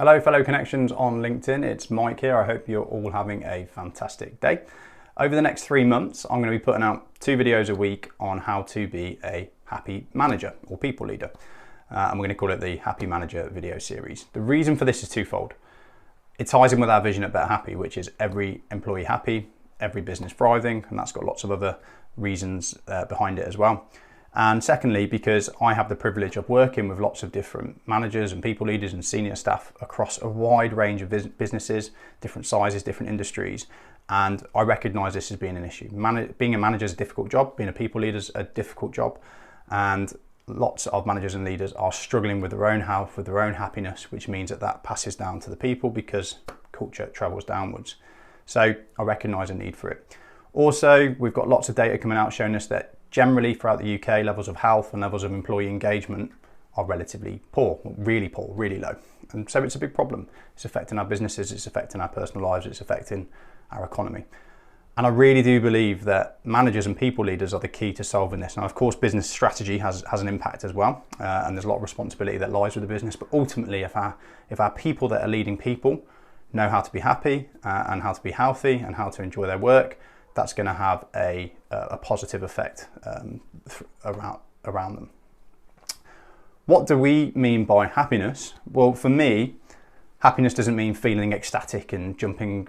Hello fellow connections on LinkedIn, it's Mike here. I hope you're all having a fantastic day. Over the next 3 months, I'm going to be putting out 2 videos a week on how to be a happy manager or people leader. And we're going to call it the Happy Manager video series. The reason for this is twofold. It ties in with our vision at Better Happy, which is every employee happy, every business thriving, and that's got lots of other reasons behind it as well. And secondly, because I have the privilege of working with lots of different managers and people leaders and senior staff across a wide range of businesses, different sizes, different industries. And I recognize this as being an issue. Being a manager is a difficult job, being a people leader is a difficult job. And lots of managers and leaders are struggling with their own health, with their own happiness, which means that passes down to the people because culture travels downwards. So I recognize a need for it. Also, we've got lots of data coming out showing us that generally throughout the UK, levels of health and levels of employee engagement are relatively poor, really low. And so it's a big problem. It's affecting our businesses, it's affecting our personal lives, it's affecting our economy. And I really do believe that managers and people leaders are the key to solving this. Now, of course, business strategy has an impact as well. And there's a lot of responsibility that lies with the business. But ultimately, if our people that are leading people know how to be happy and how to be healthy and how to enjoy their work, that's going to have a positive effect around them. What do we mean by happiness? Well, for me, happiness doesn't mean feeling ecstatic and jumping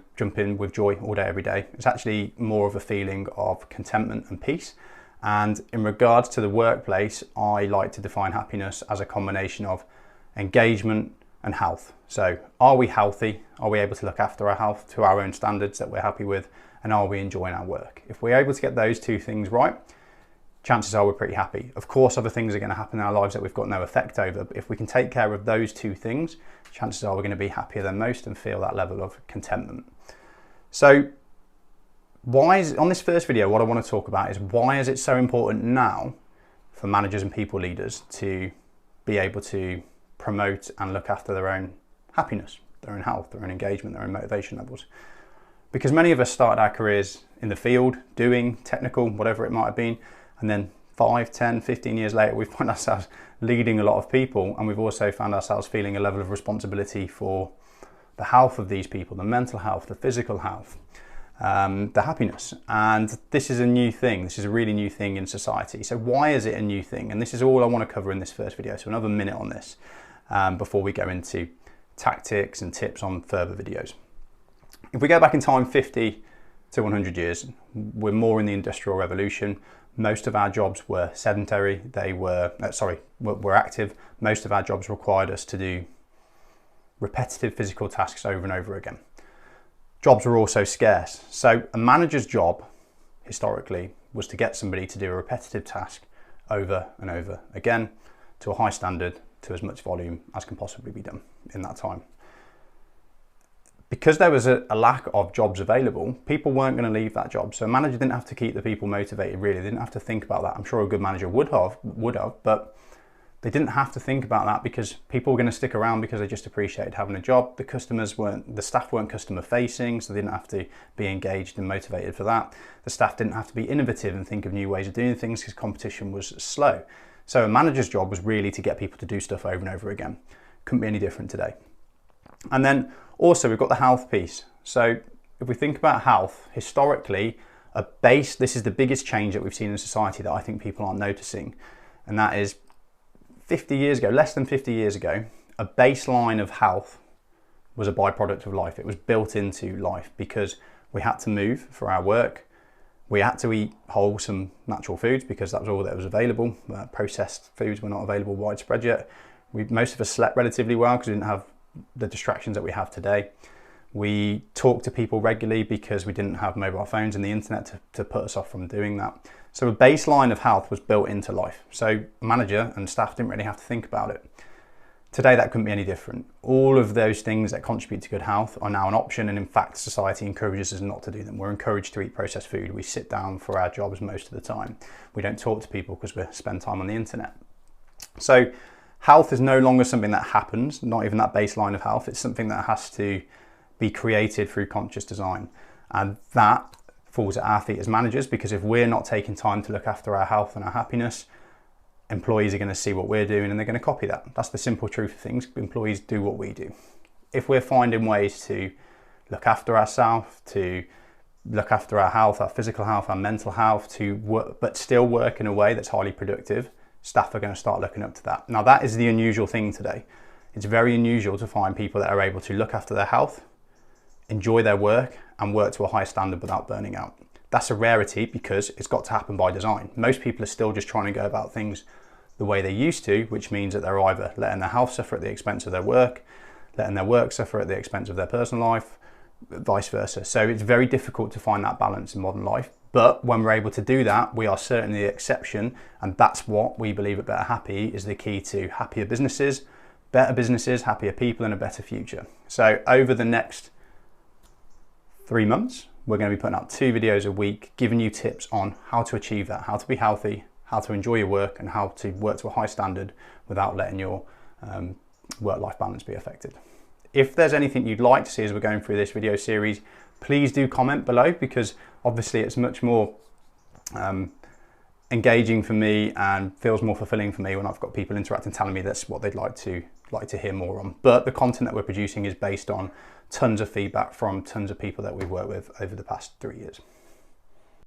with joy all day, every day. It's actually more of a feeling of contentment and peace. And in regards to the workplace, I like to define happiness as a combination of engagement and health. So are we healthy? Are we able to look after our health to our own standards that we're happy with? And are we enjoying our work? If we're able to get those two things right, chances are we're pretty happy. Of course, other things are going to happen in our lives that we've got no effect over, but if we can take care of those two things, chances are we're going to be happier than most and feel that level of contentment. So on this first video, what I want to talk about is why is it so important now for managers and people leaders to be able to promote and look after their own happiness, their own health, their own engagement, their own motivation levels. Because many of us started our careers in the field, doing technical, whatever it might have been, and then 5, 10, 15 years later, we find ourselves leading a lot of people, and we've also found ourselves feeling a level of responsibility for the health of these people, the mental health, the physical health, the happiness. And this is a new thing. This is a really new thing in society. So why is it a new thing? And this is all I want to cover in this first video. So another minute on this before we go into tactics and tips on further videos. If we go back in time 50 to 100 years, we're more in the Industrial Revolution. Most of our jobs were sedentary. Were active. Most of our jobs required us to do repetitive physical tasks over and over again. Jobs were also scarce. So a manager's job, historically, was to get somebody to do a repetitive task over and over again to a high standard, to as much volume as can possibly be done in that time. Because there was a lack of jobs available, people weren't going to leave that job. So a manager didn't have to keep the people motivated, really. They didn't have to think about that. I'm sure a good manager would have, but they didn't have to think about that because people were going to stick around because they just appreciated having a job. The staff weren't customer facing, so they didn't have to be engaged and motivated for that. The staff didn't have to be innovative and think of new ways of doing things because competition was slow. So a manager's job was really to get people to do stuff over and over again. Couldn't be any different today. And then also we've got the health piece. So if we think about health, historically, this is the biggest change that we've seen in society that I think people aren't noticing. And that is 50 years ago, less than 50 years ago, a baseline of health was a byproduct of life. It was built into life because we had to move for our work. We had to eat wholesome natural foods because that was all that was available. Processed foods were not available widespread yet. Most of us slept relatively well because we didn't have the distractions that we have today. We talked to people regularly because we didn't have mobile phones and the internet to put us off from doing that. So a baseline of health was built into life. So manager and staff didn't really have to think about it. Today that couldn't be any different. All of those things that contribute to good health are now an option, and in fact society encourages us not to do them. We're encouraged to eat processed food. We sit down for our jobs most of the time. We don't talk to people because we spend time on the internet. So health is no longer something that happens, not even that baseline of health. It's something that has to be created through conscious design. And that falls at our feet as managers, because if we're not taking time to look after our health and our happiness, employees are going to see what we're doing and they're going to copy that. That's the simple truth of things. Employees do what we do. if we're finding ways to look after ourselves, to look after our health, our physical health, our mental health, to work, but still work in a way that's highly productive, staff are going to start looking up to that. Now, that is the unusual thing today. It's very unusual to find people that are able to look after their health, enjoy their work, and work to a high standard without burning out. That's a rarity because it's got to happen by design. Most people are still just trying to go about things the way they used to, which means that they're either letting their health suffer at the expense of their work, letting their work suffer at the expense of their personal life, vice versa. So it's very difficult to find that balance in modern life. But when we're able to do that, we are certainly the exception. And that's what we believe at Better Happy is the key to happier businesses, happier people, and a better future. So over the next 3 months, we're going to be putting out 2 videos a week, giving you tips on how to achieve that, how to be healthy, how to enjoy your work, and how to work to a high standard without letting your work-life balance be affected. If there's anything you'd like to see as we're going through this video series, please do comment below, because obviously it's much more engaging for me and feels more fulfilling for me when I've got people interacting, telling me that's what they'd like to hear more on. But the content that we're producing is based on tons of feedback from tons of people that we've worked with over the past 3 years.